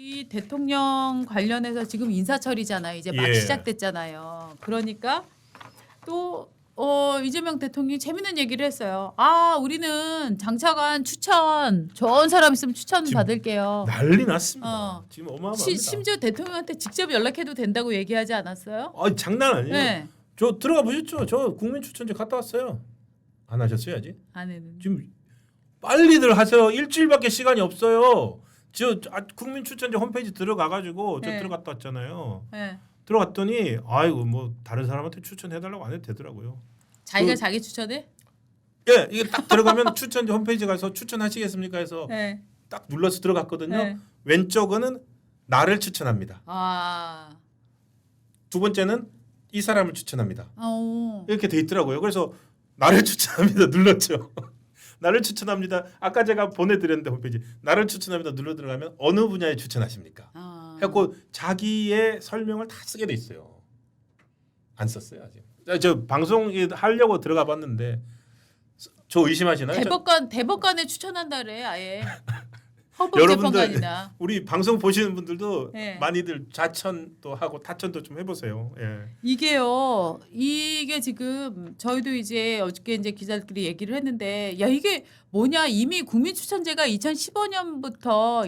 이 대통령 관련해서 지금 인사처리잖아요. 이제 막 예. 시작됐잖아요. 그러니까 또 이재명 대통령이 재밌는 얘기를 했어요. 우리는 장차관 추천 좋은 사람 있으면 추천 지금 받을게요. 난리 났습니다. 어. 지금 어마어마합니다. 심지어 대통령한테 직접 연락해도 된다고 얘기하지 않았어요? 장난 아니에요. 네. 저 들어가 보셨죠? 저 국민 추천제 갔다 왔어요. 안 하셨어야지. 아내는. 지금 빨리들 하세요. 일주일밖에 시간이 없어요. 국민 추천제 홈페이지 들어가가지고 저 네. 들어갔다 왔잖아요. 네. 들어갔더니 아이고 뭐 다른 사람한테 추천해달라고 안 해도 되더라고요. 자기가 자기 추천해? 예, 이게 딱 들어가면 추천제 홈페이지 가서 추천하시겠습니까 해서 네. 딱 눌러서 들어갔거든요. 네. 왼쪽은 나를 추천합니다. 두 번째는 이 사람을 추천합니다. 이렇게 돼 있더라고요. 그래서 나를 추천합니다. 눌렀죠. 나를 추천합니다. 아까 제가 보내드렸는데 홈페이지 나를 추천합니다. 눌러 들어가면 어느 분야에 추천하십니까? 해고 자기의 설명을 다 쓰게 돼 있어요. 안 썼어요 아직. 저 방송 하려고 들어가 봤는데 저 의심하시나요? 대법관에 추천한다래 아예. 여러분들 헌법재판관이나. 우리 방송 보시는 분들도 네. 많이들 자천도 하고 타천도 좀 해보세요. 예. 이게 지금 저희도 이제 어저께 이제 기자들끼리 얘기를 했는데 야 이게 뭐냐 이미 국민추천제가 2015년부터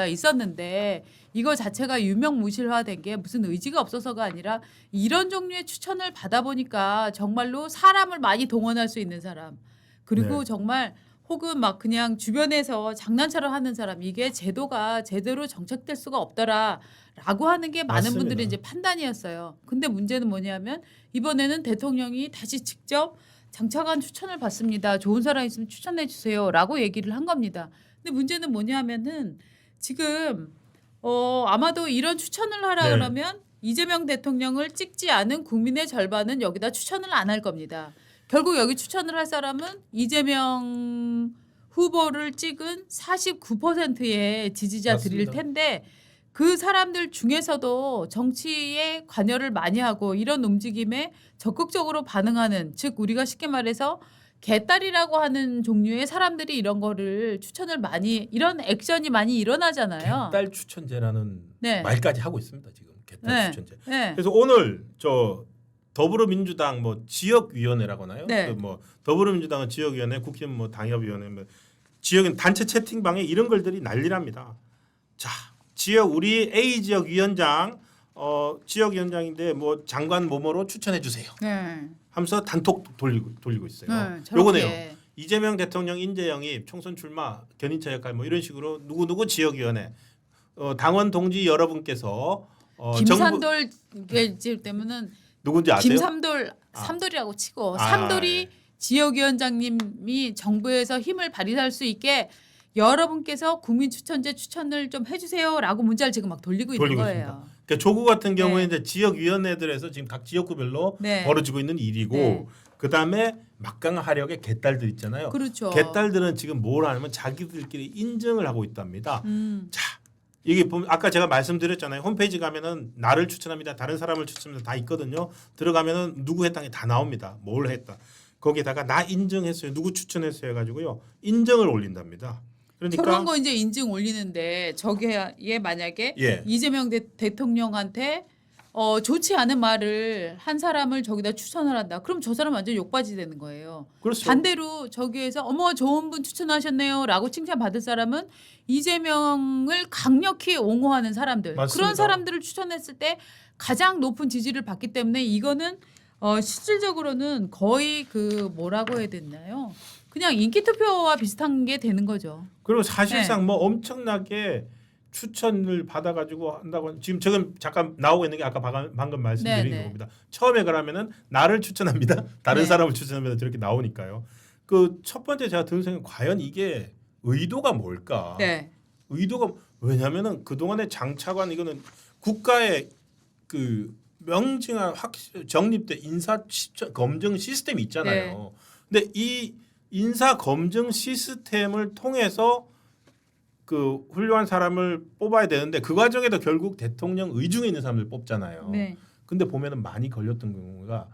있었는데 이거 자체가 유명무실화된 게 무슨 의지가 없어서가 아니라 이런 종류의 추천을 받아보니까 정말로 사람을 많이 동원할 수 있는 사람 그리고 네. 정말 혹은 막 그냥 주변에서 장난처럼 하는 사람 이게 제도가 제대로 정착될 수가 없더라라고 하는 게 많은 맞습니다. 분들의 이제 판단이었어요. 근데 문제는 뭐냐면 이번에는 대통령이 다시 직접 장차관 추천을 받습니다. 좋은 사람 있으면 추천해 주세요라고 얘기를 한 겁니다. 근데 문제는 뭐냐면은 지금 아마도 이런 추천을 하라 네. 그러면 이재명 대통령을 찍지 않은 국민의 절반은 여기다 추천을 안 할 겁니다. 결국 여기 추천을 할 사람은 이재명 후보를 찍은 49%의 지지자들일 맞습니다. 텐데 그 사람들 중에서도 정치에 관여를 많이 하고 이런 움직임에 적극적으로 반응하는 즉 우리가 쉽게 말해서 개딸이라고 하는 종류의 사람들이 이런 거를 추천을 많이 이런 액션이 많이 일어나잖아요. 개딸 추천제라는 네. 말까지 하고 있습니다 지금 개딸 네. 추천제. 네. 그래서 오늘 저 더불어민주당 뭐 지역위원회라고 하나요? 네. 그 뭐 더불어민주당은 지역위원회, 국힘은 뭐 당협위원회, 뭐 지역은 단체 채팅방에 이런 걸들이 난리랍니다. 자, 지역 우리 A 지역 위원장 지역위원장인데 뭐 장관 뭐뭐로 추천해 주세요. 네. 하면서 단톡 돌리고 있어요. 네, 저렇게. 요거네요. 이재명 대통령 인재 영입, 총선 출마, 견인차 역할 뭐 이런 식으로 누구 지역위원회 당원 동지 여러분께서 김산돌 이게 때문은 누군지 아세요? 김삼돌 삼돌이라고 치고 삼돌이 예. 지역위원장님이 정부에서 힘을 발휘할 수 있게 여러분께서 국민추천제 추천을 좀 해주세요라고 문자를 지금 막 돌리고 있는 거예요. 있습니다. 그러니까 조국 같은 경우에 네. 이제 지역위원회들에서 지금 각 지역구별로 네. 벌어지고 있는 일이고 네. 그다음에 막강하력의 개딸들 있잖아요. 그렇죠. 개딸들은 지금 뭘 하냐면 자기들끼리 인증을 하고 있답니다. 음. 자, 이게 보면 아까 제가 말씀드렸잖아요. 홈페이지 가면은 나를 추천합니다. 다른 사람을 추천합니다. 다 있거든요. 들어가면은 누구 했다는 게 다 나옵니다. 뭘 했다. 거기다가 나 인증했어요. 누구 추천했어요 해가지고요. 인증을 올린답니다. 그러니까 저런 거 이제 인증 올리는데 저게 만약에 예. 이재명 대통령한테 좋지 않은 말을 한 사람을 저기다 추천을 한다. 그럼 저 사람 완전 욕받이 되는 거예요. 그렇죠. 반대로 저기에서 어머 좋은 분 추천하셨네요라고 칭찬받을 사람은 이재명을 강력히 옹호하는 사람들 맞습니다. 그런 사람들을 추천했을 때 가장 높은 지지를 받기 때문에 이거는 실질적으로는 거의 그 뭐라고 해야 되나요? 그냥 인기 투표와 비슷한 게 되는 거죠. 그리고 사실상 네. 뭐 엄청나게 추천을 받아가지고 한다고 지금 잠깐 나오고 있는 게 아까 방금 말씀드린 네, 네. 겁니다. 처음에 그러면은 나를 추천합니다. 다른 네. 사람을 추천합니다. 저렇게 나오니까요. 그 첫 번째 제가 드는 생각 과연 이게 의도가 뭘까? 네. 의도가 왜냐하면은 그 동안의 장차관 이거는 국가의 그 명징한 정립된 인사 검증 시스템이 있잖아요. 근데 이 인사 검증 시스템을 통해서 그 훌륭한 사람을 뽑아야 되는데 그 과정에도 결국 대통령 의중에 있는 사람들 뽑잖아요. 네. 근데 보면은 많이 걸렸던 경우가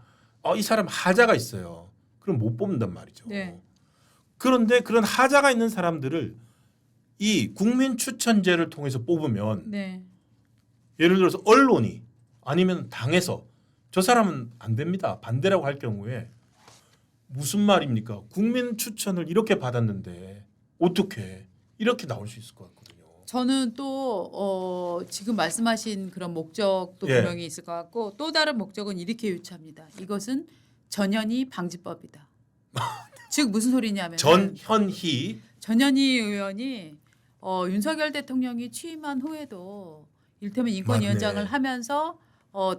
이 사람 하자가 있어요. 그럼 못 뽑는단 말이죠. 네. 그런데 그런 하자가 있는 사람들을 이 국민 추천제를 통해서 뽑으면 네. 예를 들어서 언론이 아니면 당에서 저 사람은 안 됩니다. 반대라고 할 경우에 무슨 말입니까? 국민 추천을 이렇게 받았는데 어떻게 이렇게 나올 수 있을 것 같거든요. 저는 또 지금 말씀하신 그런 목적도 예. 분명히 있을 것 같고 또 다른 목적은 이렇게 유추합니다. 이것은 전현희 방지법이다. 즉 무슨 소리냐면 전현희 전현희 의원이 윤석열 대통령이 취임한 후에도 이를테면 인권위원장을 맞네. 하면서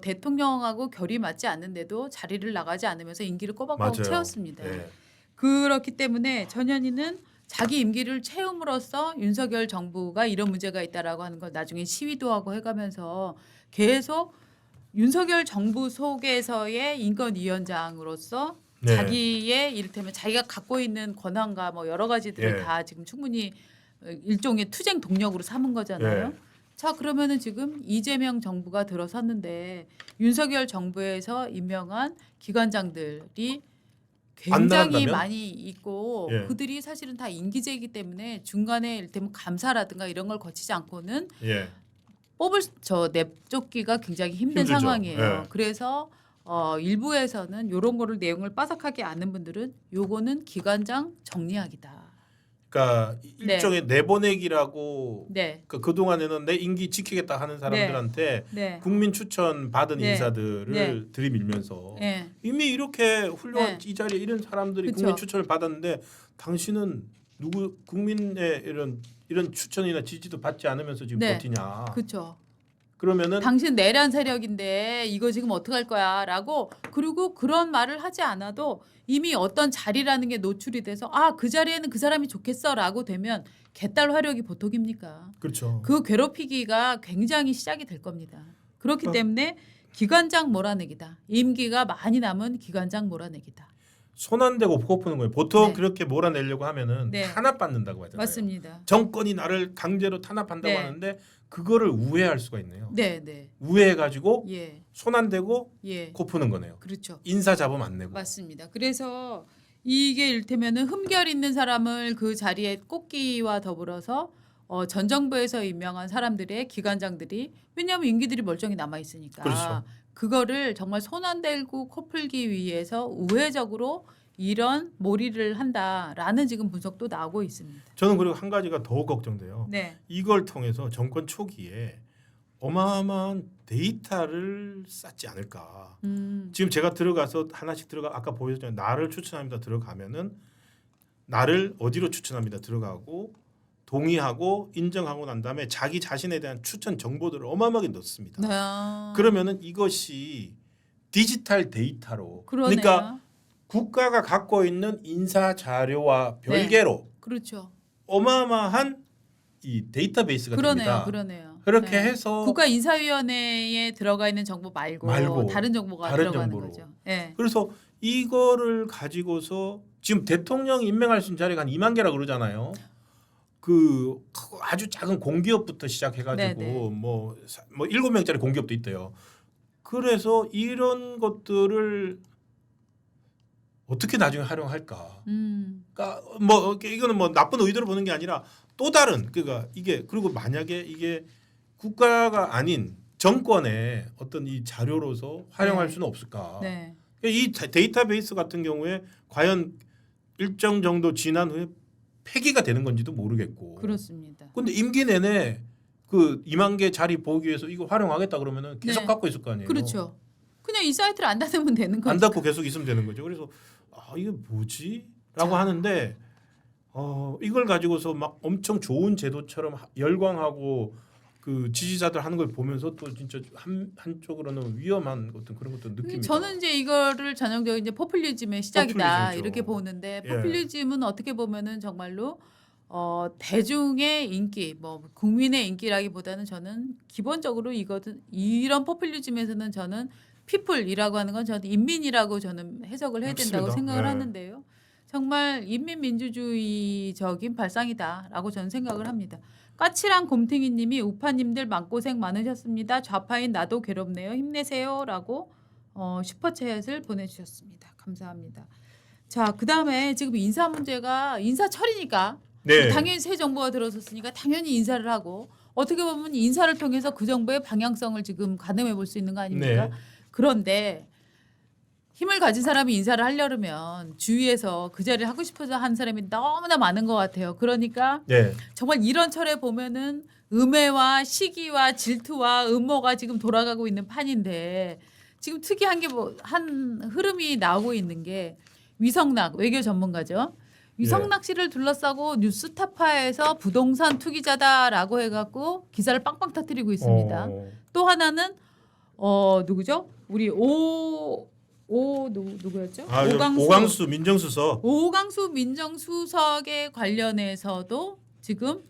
대통령하고 결이 맞지 않는데도 자리를 나가지 않으면서 임기를 꼬박꼬박 맞아요. 채웠습니다. 예. 그렇기 때문에 전현희는 자기 임기를 채움으로써 윤석열 정부가 이런 문제가 있다라고 하는 걸 나중에 시위도 하고 해가면서 계속 윤석열 정부 속에서의 인권위원장으로서 네. 자기의 이를테면 자기가 갖고 있는 권한과 뭐 여러 가지들을 예. 다 지금 충분히 일종의 투쟁 동력으로 삼은 거잖아요. 예. 자 그러면은 지금 이재명 정부가 들어섰는데 윤석열 정부에서 임명한 기관장들이 안 굉장히 나간다면? 많이 있고 예. 그들이 사실은 다 임기제이기 때문에 중간에 이를테면 감사라든가 이런 걸 거치지 않고는 예. 뽑을 내쫓기가 굉장히 힘든 힘들죠. 상황이에요. 예. 그래서 일부에서는 이런 거를 내용을 빠삭하게 아는 분들은 요거는 기관장 정리하기다. 그러니까 네. 일종의 내보내기라고 네, 그 동안에는 내 임기 지키겠다 하는 사람들한테 네, 국민 추천 받은 네. 인사들을 네. 들이밀면서 네. 이미 이렇게 훌륭한 네. 이 자리에 이런 사람들이 그쵸. 국민 추천을 받았는데 당신은 누구 국민의 이런 추천이나 지지도 받지 않으면서 지금 네. 버티냐? 그렇죠. 그러면은 당신 내란 세력인데 이거 지금 어떡할 거야라고 그리고 그런 말을 하지 않아도 이미 어떤 자리라는 게 노출이 돼서 그 자리에는 그 사람이 좋겠어라고 되면 개딸 화력이 보통입니까? 그렇죠. 그 괴롭히기가 굉장히 시작이 될 겁니다. 그렇기 어. 때문에 기관장 몰아내기다. 임기가 많이 남은 기관장 몰아내기다. 손 안 대고 코 푸는 거예요. 보통 네. 그렇게 몰아내려고 하면은 네. 탄압받는다고 하잖아요. 맞습니다. 정권이 나를 강제로 탄압한다고 네. 하는데 그거를 우회할 수가 있네요. 네, 네. 우회해 가지고 예. 손 안 대고 예. 코 푸는 거네요. 그렇죠. 인사 잡음 안 내고. 맞습니다. 그래서 이게 일테면은 흠결 있는 사람을 그 자리에 꼽기와 더불어서 전 정부에서 임명한 사람들의 기관장들이 왜냐하면 임기들이 멀쩡히 남아 있으니까 그렇죠. 그거를 정말 손 안 대고 코 풀기 위해서 우회적으로 이런 몰이를 한다라는 지금 분석도 나오고 있습니다. 저는 그리고 한 가지가 더 걱정돼요. 네, 이걸 통해서 정권 초기에 어마어마한 데이터를 쌓지 않을까. 지금 제가 들어가서 하나씩 들어가 아까 보여줬잖아요. 나를 추천합니다 들어가면은 나를 어디로 추천합니다 들어가고 동의하고 인정하고 난 다음에 자기 자신에 대한 추천 정보들을 어마어마하게 넣습니다. 네. 그러면은 이것이 디지털 데이터로 그러네요. 그러니까 국가가 갖고 있는 인사 자료와 별개로 그렇죠. 어마어마한 이 데이터베이스가 그러네요, 됩니다. 그러네요. 그렇게 네. 해서 국가인사위원회에 들어가 있는 정보 말고 다른 정보가 다른 들어가는 정보로. 거죠. 네. 그래서 이거를 가지고서 지금 대통령 임명할 수 있는 자리가 한 2만 개라 그러잖아요. 그 아주 작은 공기업부터 시작해가지고 네네. 뭐 7명짜리 공기업도 있대요. 그래서 이런 것들을 어떻게 나중에 활용할까? 그러니까 뭐 이거는 뭐 나쁜 의도로 보는 게 아니라 또 다른 그러니까 이게 그리고 만약에 이게 국가가 아닌 정권의 어떤 이 자료로서 활용할 네. 수는 없을까? 네. 이 데이터베이스 같은 경우에 과연 일정 정도 지난 후에 폐기가 되는 건지도 모르겠고. 그렇습니다. 근데 임기 내내 그 2만 개 자리 보기 위해서 이거 활용하겠다 그러면은 계속 네. 갖고 있을 거 아니에요. 그렇죠. 그냥 이 사이트를 안 닫으면 되는 거죠. 안 닫고 계속 있으면 되는 거죠. 그래서 이게 뭐지? 라고 하는데 이걸 가지고서 막 엄청 좋은 제도처럼 열광하고 그 지지자들 하는 걸 보면서 또 진짜 한쪽으로는 위험한 어떤 그런 것도 느낍니다. 저는 이제 이거를 전형적인 이제 포퓰리즘의 시작이다 포퓰리즘이죠. 이렇게 보는데 예. 포퓰리즘은 어떻게 보면은 정말로 대중의 인기, 뭐 국민의 인기라기보다는 저는 기본적으로 이런 포퓰리즘에서는 저는 피플이라고 하는 건 저는 인민이라고 저는 해석을 해야 된다고 맞습니다. 생각을 예. 하는데요. 정말 인민민주주의적인 발상이다라고 저는 생각을 합니다. 까칠한 곰탱이님이 우파님들 마음고생 많으셨습니다. 좌파인 나도 괴롭네요. 힘내세요라고 슈퍼챗을 보내주셨습니다. 감사합니다. 자, 그다음에 지금 인사 문제가 인사철이니까 네. 당연히 새 정부가 들어섰으니까 당연히 인사를 하고 어떻게 보면 인사를 통해서 그 정부의 방향성을 지금 가늠해 볼 수 있는 거 아닙니까? 네. 그런데 힘을 가진 사람이 인사를 하려면 주위에서 그 자리를 하고 싶어서 한 사람이 너무나 많은 것 같아요. 그러니까 네. 정말 이런 철에 보면은 음해와 시기와 질투와 음모가 지금 돌아가고 있는 판인데 지금 특이한 게 뭐 한 흐름이 나오고 있는 게 위성락 외교 전문가죠. 위성락 씨를 둘러싸고 뉴스타파에서 부동산 투기자다라고 해갖고 기사를 빵빵 터뜨리고 있습니다. 또 하나는 누구죠? 우리 누구였죠? 오광수 민정수석. 오광수 민정수석에 관련해서도 지금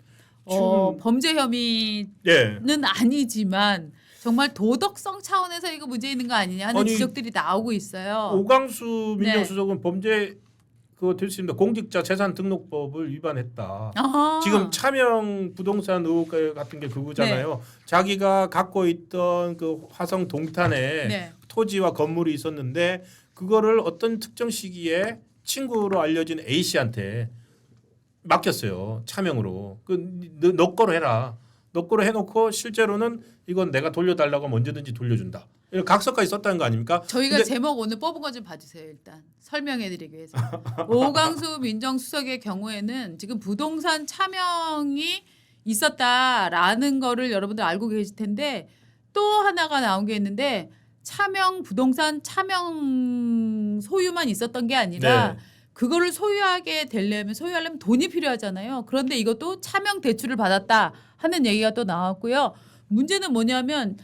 지금- 범죄 혐의는 예. 아니지만 정말 도덕성 차원에서 이거 문제 있는 거 아니냐 하는 아니, 지적들이 나오고 있어요. 오광수 네. 민정수석은 범죄 그거 될 수 있습니다. 공직자 재산 등록법을 위반했다. 아하. 지금 차명 부동산 의혹 같은 게 그거잖아요. 자기가 갖고 있던 그 화성 동탄에 네. 토지와 건물이 있었는데 그거를 어떤 특정 시기에 친구로 알려진 A 씨한테 맡겼어요. 차명으로. 너 거로 해라. 너 거로 해놓고 실제로는 이건 내가 돌려달라고 하면 언제든지 돌려준다. 이런 각서까지 썼다는 거 아닙니까? 저희가 근데- 제목 오늘 뽑은 거 좀 봐주세요. 일단 설명해드리기 위해서 오광수 민정수석의 경우에는 지금 부동산 차명이 있었다라는 거를 여러분들 알고 계실 텐데 또 하나가 나온 게 있는데 차명 부동산 차명 소유만 있었던 게 아니라 네. 그거를 소유하려면 돈이 필요하잖아요. 그런데 이것도 차명 대출을 받았다 하는 얘기가 또 나왔고요. 문제는 뭐냐면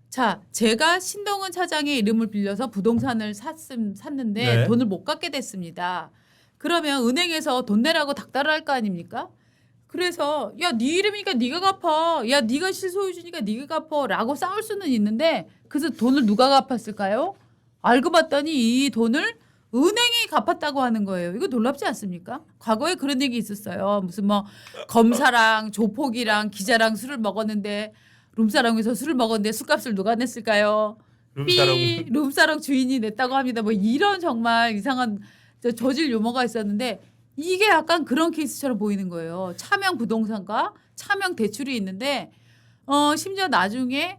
자, 제가 신동은 차장의 이름을 빌려서 부동산을 샀는데 네. 돈을 못 갚게 됐습니다. 그러면 은행에서 돈 내라고 닥달을 할 거 아닙니까? 그래서 야, 네 이름이니까 네가 갚아. 야, 네가 실소유주니까 네가 갚아라고 싸울 수는 있는데 그래서 돈을 누가 갚았을까요? 알고 봤더니 이 돈을 은행이 갚았다고 하는 거예요. 이거 놀랍지 않습니까? 과거에 그런 얘기 있었어요. 무슨 뭐 검사랑 조폭이랑 기자랑 술을 먹었는데 룸사롱에서 술을 먹었는데 술값을 누가 냈을까요? 룸사롱. 룸사롱 주인이 냈다고 합니다. 뭐 이런 정말 이상한 저질 유머가 있었는데 이게 약간 그런 케이스처럼 보이는 거예요. 차명 부동산과 차명 대출이 있는데 심지어 나중에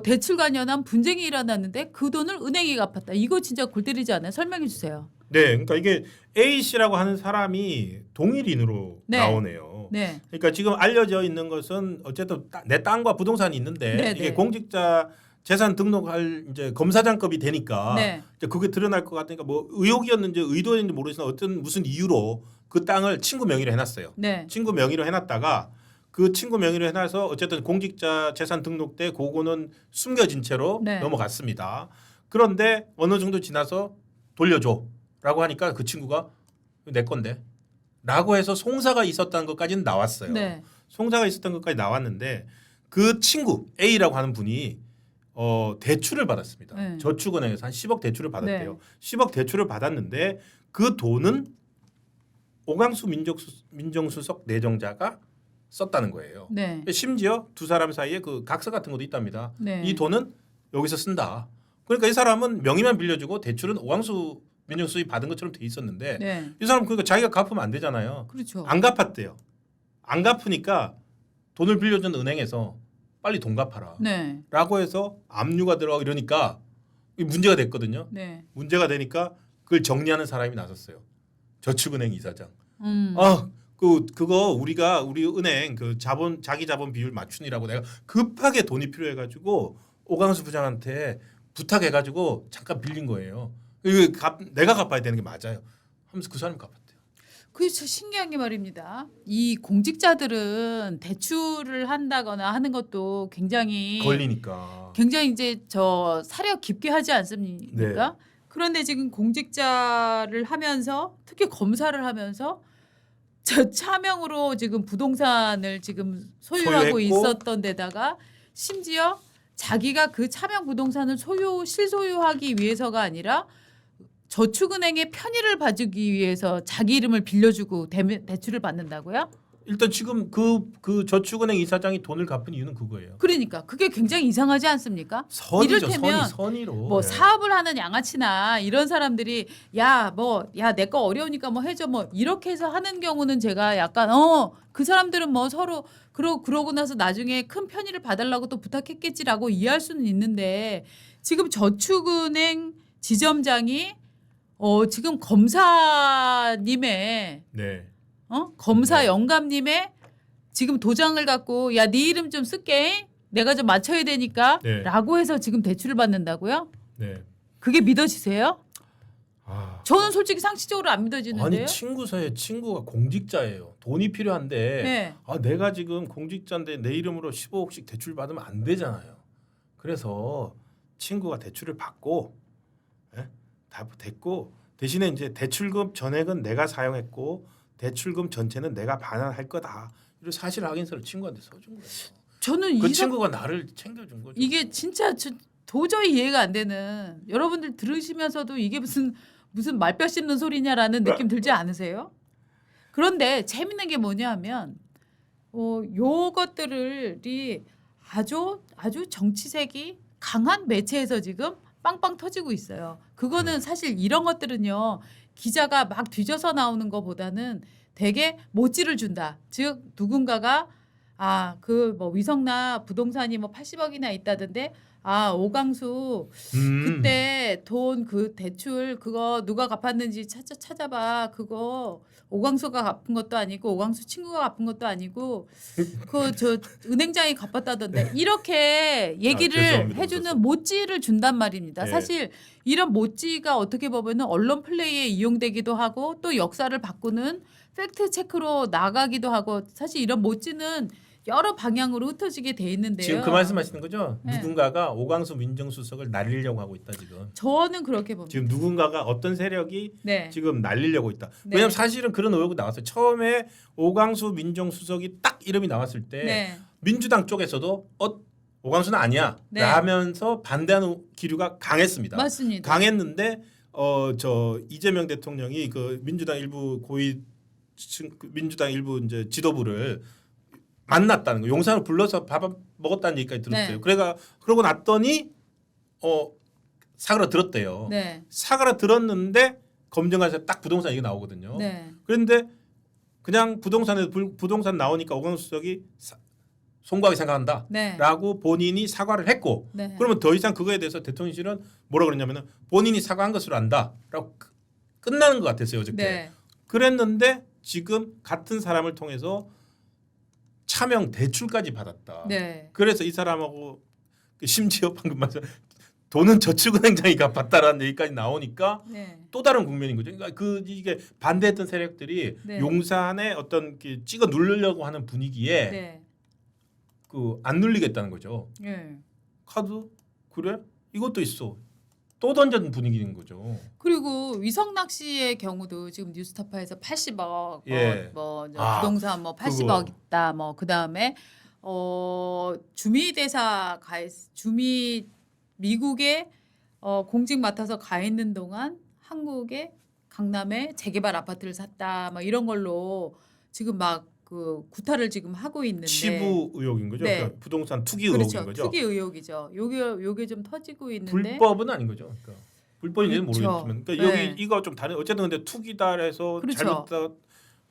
대출 관련한 분쟁이 일어났는데 그 돈을 은행이 갚았다. 이거 진짜 골 때리지 않아요? 설명해 주세요. 네, 그러니까 이게 A 씨라고 하는 사람이 동일인으로 네. 나오네요. 네. 그러니까 지금 알려져 있는 것은 어쨌든 내 땅과 부동산이 있는데 네, 이게 네. 공직자 재산 등록할 이제 검사장급이 되니까 네. 이제 그게 드러날 것 같으니까 뭐 의혹이었는지 의도였는지 모르겠으나 어떤 무슨 이유로 그 땅을 친구 명의로 해놨어요. 네. 친구 명의로 해놨다가 그 친구 명의로 해놔서 어쨌든 공직자 재산 등록 때 그거는 숨겨진 채로 네. 넘어갔습니다. 그런데 어느 정도 지나서 돌려줘라고 하니까 그 친구가 내 건데 라고 해서 송사가 있었다는 것까지는 나왔어요. 네. 송사가 있었던 것까지 나왔는데 그 친구 A라고 하는 분이 대출을 받았습니다. 네. 저축은행에서 한 10억 대출을 받았대요. 네. 10억 대출을 받았는데 그 돈은 오광수 민정수석 내정자가 썼다는 거예요. 네. 심지어 두 사람 사이에 그 각서 같은 것도 있답니다. 네. 이 돈은 여기서 쓴다. 그러니까 이 사람은 명의만 빌려주고 대출은 오광수 민정수석이 받은 것처럼 돼 있었는데 네. 이 사람 그러니까 자기가 갚으면 안 되잖아요. 그렇죠. 안 갚았대요. 안 갚으니까 돈을 빌려준 은행에서 빨리 돈 갚아라. 네. 라고 해서 압류가 들어가고 이러니까 이게 문제가 됐거든요. 네. 문제가 되니까 그걸 정리하는 사람이 나섰어요. 저축은행 이사장. 음. 그거 우리 은행 그 자기 자본 비율 맞추니라고 내가 급하게 돈이 필요해가지고 오광수 부장한테 부탁해가지고 잠깐 빌린 거예요. 이거 내가 갚아야 되는 게 맞아요. 하면서 그 사람이 갚았대요. 그게 참 신기한 게 말입니다. 이 공직자들은 대출을 한다거나 하는 것도 걸리니까. 굉장히 이제 저 사려 깊게 하지 않습니까? 네. 그런데 지금 공직자를 하면서 특히 검사를 하면서 저 차명으로 지금 부동산을 지금 소유하고 소유했고. 있었던 데다가 심지어 자기가 그 차명 부동산을 실소유하기 위해서가 아니라 저축은행의 편의를 봐주기 위해서 자기 이름을 빌려주고 대출을 받는다고요? 일단 지금 그 저축은행 이사장이 돈을 갚은 이유는 그거예요. 그러니까 그게 굉장히 이상하지 않습니까? 선이죠. 이를테면 선의로. 뭐 예. 사업을 하는 양아치나 이런 사람들이 야 내 거 어려우니까 뭐 해줘 뭐 이렇게 해서 하는 경우는 제가 약간 그 사람들은 뭐 서로 그러고 나서 나중에 큰 편의를 봐달라고 또 부탁했겠지라고 이해할 수는 있는데 지금 저축은행 지점장이 지금 검사님의 네. 검사 네. 영감님의 지금 도장을 갖고 야 네 이름 좀 쓸게 내가 좀 맞춰야 되니까 네. 라고 해서 지금 대출을 받는다고요? 네. 그게 믿어지세요? 아, 저는 솔직히 상식적으로 안 믿어지는데요. 아니 친구 사이에 친구가 공직자예요. 돈이 필요한데 네. 내가 지금 공직자인데 내 이름으로 15억씩 대출 받으면 안 되잖아요. 그래서 친구가 대출을 받고 다 됐고 대신에 이제 대출금 전액은 내가 사용했고 대출금 전체는 내가 반환할 거다. 이런 사실 확인서를 친구한테 써준 거예요. 저는 그 친구가 나를 챙겨준 거죠. 이게 진짜 도저히 이해가 안 되는 여러분들 들으시면서도 이게 무슨 말뼈 씹는 소리냐라는 느낌 들지 않으세요? 그런데 재밌는 게 뭐냐면 요것들이 아주 정치색이 강한 매체에서 지금 빵빵 터지고 있어요. 그거는 사실 이런 것들은요. 기자가 막 뒤져서 나오는 것보다는 되게 모찌를 준다. 즉 누군가가 그 뭐 위성나 부동산이 뭐 80억이나 있다던데 오광수 그때 돈 그 대출 그거 누가 갚았는지 찾아봐. 그거 오광수가 갚은 것도 아니고 오광수 친구가 갚은 것도 아니고 그 저 은행장이 갚았다던데 이렇게 얘기를 죄송합니다. 해주는 모찌를 준단 말입니다. 예. 사실 이런 모찌가 어떻게 보면은 언론 플레이에 이용되기도 하고 또 역사를 바꾸는 팩트 체크로 나가기도 하고 사실 이런 모찌는 여러 방향으로 흩어지게 돼 있는데요. 지금 그 말씀하시는 거죠? 네. 누군가가 오광수 민정수석을 날리려고 하고 있다 지금. 저는 그렇게 봅니다. 지금 누군가가 어떤 세력이 네. 지금 날리려고 있다. 네. 왜냐하면 사실은 그런 의혹이 나왔어요. 처음에 오광수 민정수석이 딱 이름이 나왔을 때 네. 민주당 쪽에서도 오광수는 아니야 네. 라면서 반대하는 기류가 강했습니다. 맞습니다. 강했는데 저 이재명 대통령이 그 민주당 일부 민주당 일부 이제 지도부를 만났다는 거. 용산을 불러서 밥 먹었다는 얘기까지 들었어요. 네. 그러고 났더니 사그라들었대요. 네. 사그라들었는데 검증하면서 딱 부동산 얘기 나오거든요. 네. 그런데 그냥 부동산 나오니까 오광수 수석이 송구하게 생각한다. 네. 라고 본인이 사과를 했고 네. 그러면 더 이상 그거에 대해서 대통령실은 뭐라 그랬냐면은 본인이 사과한 것으로 안다. 라고 끝나는 것 같았어요. 어저께. 네. 그랬는데 지금 같은 사람을 통해서 차명 대출까지 받았다. 네. 그래서 이 사람하고 심지어 방금 말씀 돈은 저축은행장이 갚았다라는 얘기까지 나오니까 네. 또 다른 국면인 거죠. 그러니까 이게 반대했던 세력들이 네. 용산에 어떤 찍어 누르려고 하는 분위기에 네. 안 눌리겠다는 거죠. 네. 카드 그래? 이것도 있어. 또 던졌는 분위기인 거죠. 그리고 위성락 씨의 경우도 지금 뉴스타파에서 80억 예. 부동산 뭐 80억 있다 뭐 그다음에 주미대사 미국에 공직 맡아서 가 있는 동안 한국의 강남에 재개발 아파트를 샀다 뭐 이런 걸로 지금 막 그 구타를 지금 하고 있는데 치부 의혹인 거죠. 네. 그러니까 부동산 투기 그렇죠. 의혹인 거죠. 투기 의혹이죠. 요게 좀 터지고 있는데 불법은 아닌 거죠. 그러니까 불법인지는 그렇죠. 모르겠지만 그러니까 네. 여기 이거 좀 다른 어쨌든 근데 투기다 해서 그렇죠. 잘못다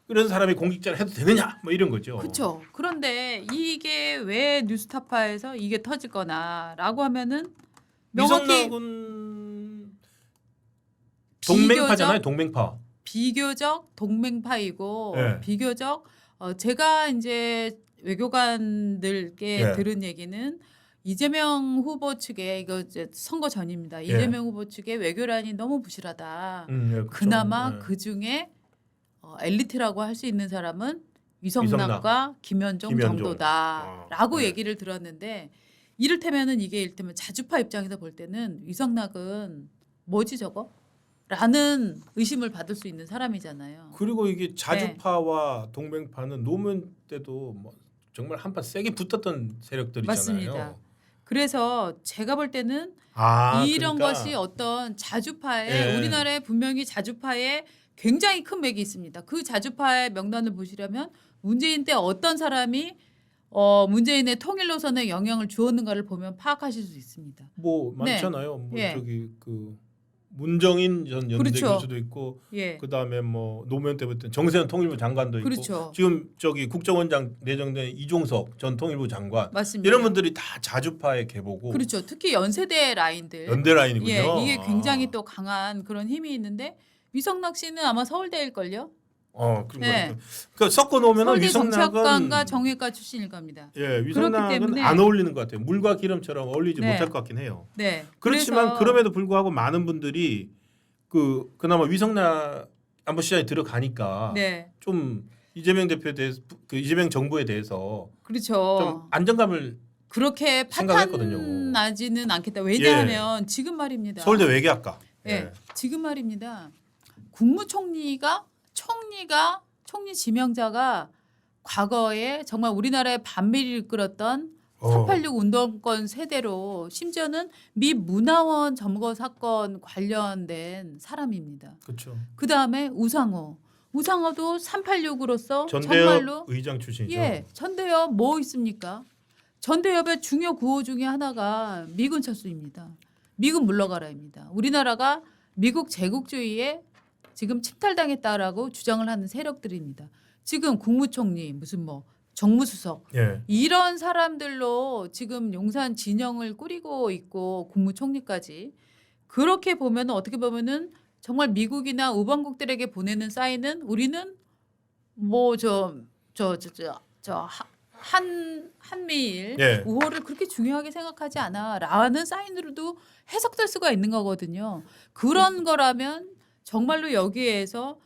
이런 사람이 공직자를 해도 되느냐 뭐 이런 거죠. 그렇죠. 그런데 이게 왜 뉴스타파에서 이게 터질거나라고 하면은 명확히 미성락은 동맹파잖아요. 동맹파. 비교적 동맹파이고 네. 비교적 제가 이제 외교관들께 네. 들은 얘기는 이재명 후보 측에 이거 이제 선거 전입니다. 이재명 후보 측의 외교란이 너무 부실하다. 예, 그렇죠. 그나마 예. 그 중에 엘리트라고 할 수 있는 사람은 위성락과 김현종 정도다라고 네. 얘기를 들었는데 이를테면은 이를테면 자주파 입장에서 볼 때는 위성락은 뭐지 저거? 라는 의심을 받을 수 있는 사람이잖아요. 그리고 이게 자주파와 동맹파는 노무현 때도 뭐 정말 한판 세게 붙었던 세력들이잖아요. 맞습니다. 그래서 제가 볼 때는 이런 그러니까. 것이 어떤 자주파에 예. 우리나라에 분명히 자주파의 굉장히 큰 맥이 있습니다. 그 자주파의 명단을 보시려면 문재인 때 어떤 사람이 문재인의 통일 노선에 영향을 주었는가를 보면 파악하실 수 있습니다. 뭐 네. 많잖아요. 뭐 예. 저기 그 문정인 전 연대 그렇죠. 교수도 있고 예. 그다음에 뭐 노무현 때부터 정세현 통일부 장관도 있고 그렇죠. 지금 저기 국정원장 내정된 이종석 전 통일부 장관 맞습니다. 이런 분들이 다 자주파의 계보고 그렇죠. 특히 연세대 라인들. 연대 라인이군요. 예, 이게 굉장히 또 강한 그런 힘이 있는데 위성락 씨는 아마 서울대일걸요. 그런 네. 거니까. 그러니까 섞어 놓으면 서울대 위성락은 정치학관과 정외과 출신일 겁니다. 예, 위성락은 때문에- 안 어울리는 것 같아요. 물과 기름처럼 어울리지 네. 못할 것 같긴 해요. 네. 그렇지만 그래서- 그럼에도 불구하고 많은 분들이 그나마 위성락 안보실장에 들어가니까 네. 좀 이재명 대표에 대해서 그 이재명 정부에 대해서 그렇죠. 좀 안정감을 그렇게 생각했거든요. 파탄나지는 않겠다. 왜냐하면 지금 말입니다. 서울대 외교학과 예. 지금 말입니다. 국무총리가 총리 지명자가 과거에 정말 우리나라의 반미를 이끌었던 386 운동권 세대로 심지어는 미 문화원 점거 사건 관련된 사람입니다. 그렇죠. 그 다음에 우상호도 386으로서 전대협 정말로 의장 출신이죠. 예, 전대협 뭐 있습니까? 전대협의 중요 구호 중에 하나가 미군 철수입니다. 미군 물러가라입니다. 우리나라가 미국 제국주의에 지금 침탈당했다라고 주장을 하는 세력들입니다. 지금 국무총리 무슨 뭐 정무수석 예. 이런 사람들로 지금 용산 진영을 꾸리고 있고 국무총리까지 그렇게 보면 어떻게 보면은 정말 미국이나 우방국들에게 보내는 사인은 우리는 뭐 한미일 예. 우호를 그렇게 중요하게 생각하지 않아라는 사인으로도 해석될 수가 있는 거거든요. 그런 거라면 정말로 여기에서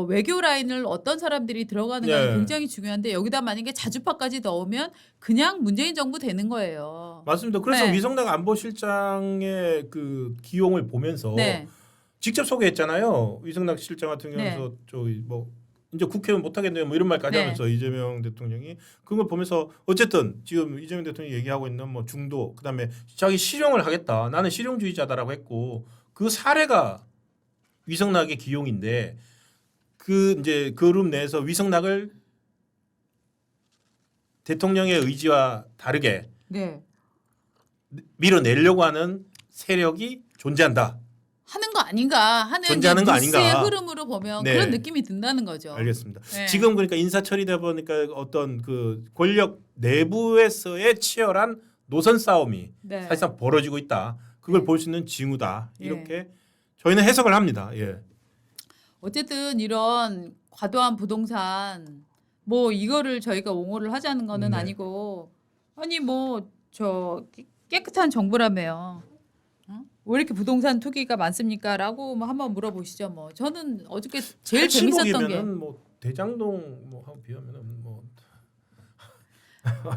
외교 라인을 어떤 사람들이 들어가는가 예. 굉장히 중요한데 여기다 만약에 자주파까지 넣으면 그냥 문재인 정부 되는 거예요. 맞습니다. 그래서 네. 위성락 안보실장의 그 기용을 보면서 네, 직접 소개했잖아요. 위성락 실장 같은 경우에서 저기 뭐 이제 국회의원 못 하겠네요. 뭐 이런 말까지 네. 하면서 이재명 대통령이 그걸 보면서 어쨌든 지금 이재명 대통령이 얘기하고 있는 뭐 중도 그다음에 자기 실용을 하겠다. 나는 실용주의자다라고 했고 그 사례가 위성락의 기용인데 그 이제 그룹 내에서 위성락을 대통령의 의지와 다르게 네. 밀어내려고 하는 세력이 존재한다. 하는 거 아닌가 하는 존재하는 거 뉴스의 아닌가. 흐름으로 보면 네. 그런 느낌이 든다는 거죠. 알겠습니다. 네. 지금 그러니까 인사 처리되다 보니까 어떤 그 권력 내부에서의 치열한 노선 싸움이 네. 사실상 벌어지고 있다. 그걸 네. 볼 수 있는 징후다. 예. 이렇게 저희는 해석을 합니다. 예. 어쨌든 이런 과도한 부동산 뭐 이거를 저희가 옹호를 하자는 거는 네. 아니고 아니 뭐 저 깨끗한 정부라며요. 왜 이렇게 부동산 투기가 많습니까?라고 뭐 한번 물어보시죠. 뭐 저는 어저께 제일 재밌었던 게 뭐 대장동 뭐 하고 비하면은 뭐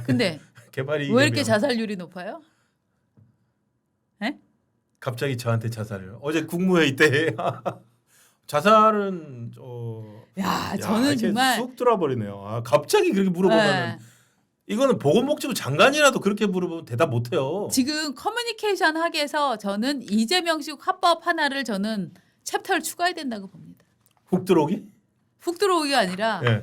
근데 개발이 왜 이렇게 이기면 자살률이 높아요? 갑자기 저한테 자살을 어제 국무회의 때 자살은 야 저는 이렇게 정말 쑥 들어버리네요. 갑자기 그렇게 물어보면 네. 이거는 보건복지부 장관이라도 그렇게 물어보면 대답 못해요. 지금 커뮤니케이션 학에서 저는 이재명식 화법 하나를 저는 챕터를 추가해야 된다고 봅니다. 훅 들어오기? 훅 들어오기가 아니라 예.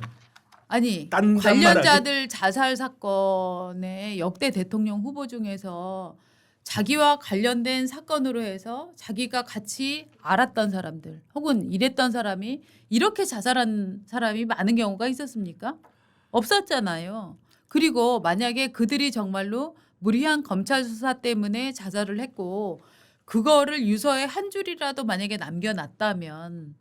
아니 딴 관련자들 자살 사건의 역대 대통령 후보 중에서 자기와 관련된 사건으로 해서 자기가 같이 알았던 사람들 혹은 일했던 사람이 이렇게 자살한 사람이 많은 경우가 있었습니까? 없었잖아요. 그리고 만약에 그들이 정말로 무리한 검찰 수사 때문에 자살을 했고 그거를 유서에 한 줄이라도 만약에 남겨놨다면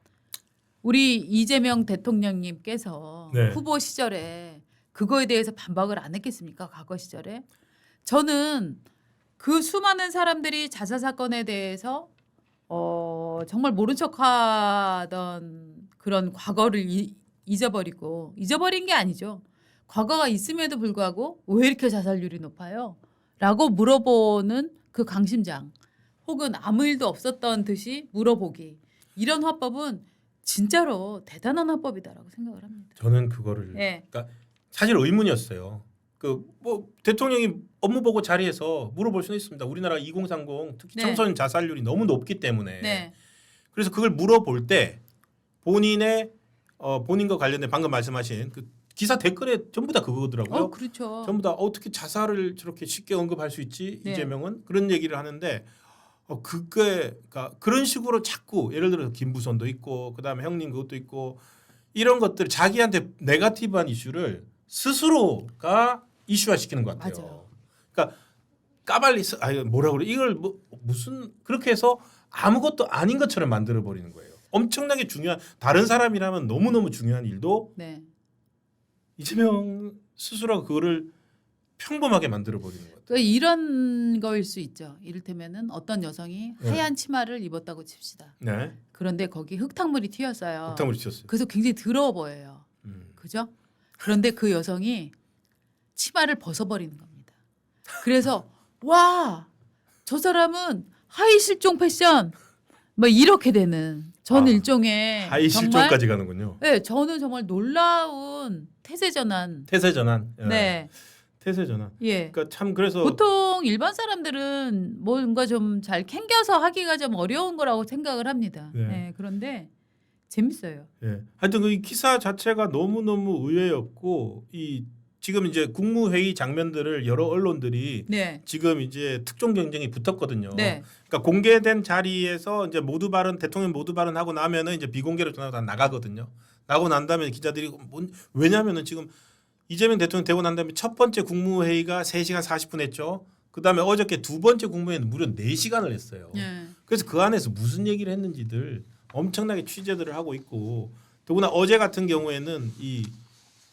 우리 이재명 대통령님께서 네. 후보 시절에 그거에 대해서 반박을 안 했겠습니까? 과거 시절에. 저는 그 수많은 사람들이 자살 사건에 대해서 정말 모른 척하던 그런 과거를 잊어버리고 잊어버린 게 아니죠. 과거가 있음에도 불구하고 왜 이렇게 자살률이 높아요? 라고 물어보는 그 강심장 혹은 아무 일도 없었던 듯이 물어보기 이런 화법은 진짜로 대단한 화법이다라고 생각을 합니다. 저는 그거를 예. 그러니까 사실 의문이었어요. 그 뭐 대통령이 업무 보고 자리에서 물어볼 수는 있습니다. 우리나라 2030 특히 네. 청소년 자살률이 너무 높기 때문에 네. 그래서 그걸 물어볼 때 본인의 본인과 관련된 방금 말씀하신 그 기사 댓글에 전부 다 그거더라고요. 그렇죠. 전부 다 어떻게 자살을 저렇게 쉽게 언급할 수 있지? 네. 이재명은 그런 얘기를 하는데 그게 그러니까 그런 식으로 자꾸 예를 들어서 김부선도 있고 그다음에 형님 그것도 있고 이런 것들 자기한테 네거티브한 이슈를 스스로가 이슈화시키는 것 같아요. 맞아요. 그러니까 까발리 뭐라 그래 이걸 무슨 그렇게 해서 아무것도 아닌 것처럼 만들어 버리는 거예요. 엄청나게 중요한 다른 사람이라면 너무너무 중요한 일도 네. 이재명 스스로가 그거를 평범하게 만들어 버리는 것 같아요. 그러니까 이런 거일 수 있죠. 이를테면은 어떤 여성이 네. 하얀 치마를 입었다고 칩시다. 네. 그런데 거기 흙탕물이 튀었어요. 흙탕물이 튀었어요. 그래서 굉장히 더러워 보여요. 그죠? 그런데 그 여성이 치마를 벗어버리는 겁니다. 그래서 와, 저 사람은 하이 실종 패션 뭐 이렇게 되는 전 일종의 하이 정말 실종까지 가는군요. 네, 저는 정말 놀라운 태세 전환. 태세 전환. 네. 태세 전환. 예. 그러니까 참 그래서 보통 일반 사람들은 뭔가 좀 잘 캥겨서 하기가 좀 어려운 거라고 생각을 합니다. 네. 네, 그런데 재밌어요. 예. 하여튼 그 기사 자체가 너무너무 의외였고 이 지금 이제 국무회의 장면들을 여러 언론들이 네. 지금 이제 특종 경쟁이 붙었거든요. 네. 그러니까 공개된 자리에서 이제 모두 발언 대통령 모두 발언하고 나면은 이제 비공개로 전화 다 나가거든요. 나고 난 다음에 기자들이 왜냐면은 지금 이재명 대통령 되고 난 다음에 첫 번째 국무회의가 3시간 40분 했죠. 그다음에 어저께 두 번째 국무회의는 무려 4시간을 했어요. 네. 그래서 그 안에서 무슨 얘기를 했는지들 엄청나게 취재들을 하고 있고 더구나 어제 같은 경우에는 이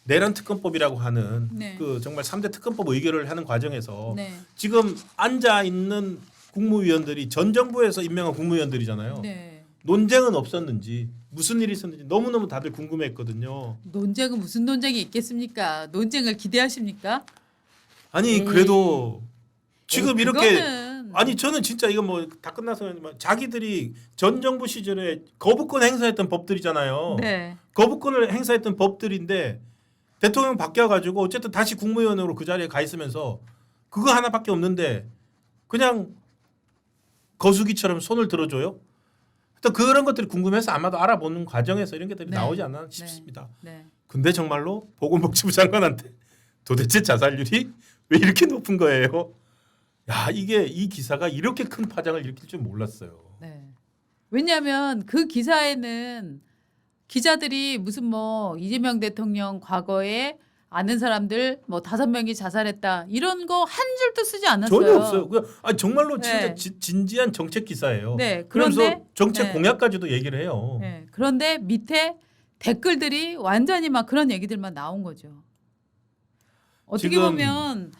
내란 특검법이라고 하는 네. 그 정말 3대 특검법 의결을 하는 과정에서 네. 지금 앉아 있는 국무위원들이 전 정부에서 임명한 국무위원들이잖아요. 네. 논쟁은 없었는지 무슨 일이 있었는지 너무너무 다들 궁금했거든요. 논쟁은 무슨 논쟁이 있겠습니까? 논쟁을 기대하십니까? 아니 에이. 그래도 지금 이렇게 그거는 아니 저는 진짜 이거 뭐 다 끝나서 자기들이 전 정부 시절에 거부권 행사했던 법들이잖아요. 네. 거부권을 행사했던 법들인데 대통령 바뀌어가지고 어쨌든 다시 국무위원으로 그 자리에 가 있으면서 그거 하나밖에 없는데 그냥 거수기처럼 손을 들어줘요. 또 그런 것들이 궁금해서 아마도 알아보는 과정에서 이런 것들이 네. 나오지 않나 싶습니다. 네. 근데 정말로 보건복지부 장관한테 도대체 자살률이 왜 이렇게 높은 거예요? 야 이게 이 기사가 이렇게 큰 파장을 일으킬 줄 몰랐어요. 네. 왜냐하면 그 기사에는 기자들이 무슨 뭐 이재명 대통령 과거에 아는 사람들 뭐 5명이 자살했다 이런 거 한 줄도 쓰지 않았어요. 전혀 없어요. 정말로 네. 진짜 진지한 정책 기사예요. 네. 그러면서 그런데 정책 네. 공약까지도 얘기를 해요. 네. 그런데 밑에 댓글들이 완전히 막 그런 얘기들만 나온 거죠. 어떻게 지금 보면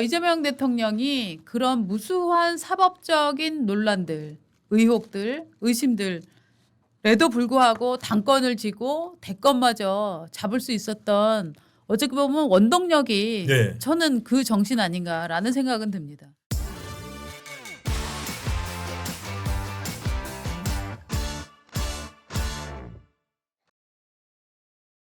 이재명 대통령이 그런 무수한 사법적인 논란들, 의혹들, 의심들에도 불구하고 당권을 쥐고 대권마저 잡을 수 있었던 어떻게 보면 원동력이 네. 저는 그 정신 아닌가라는 생각은 듭니다.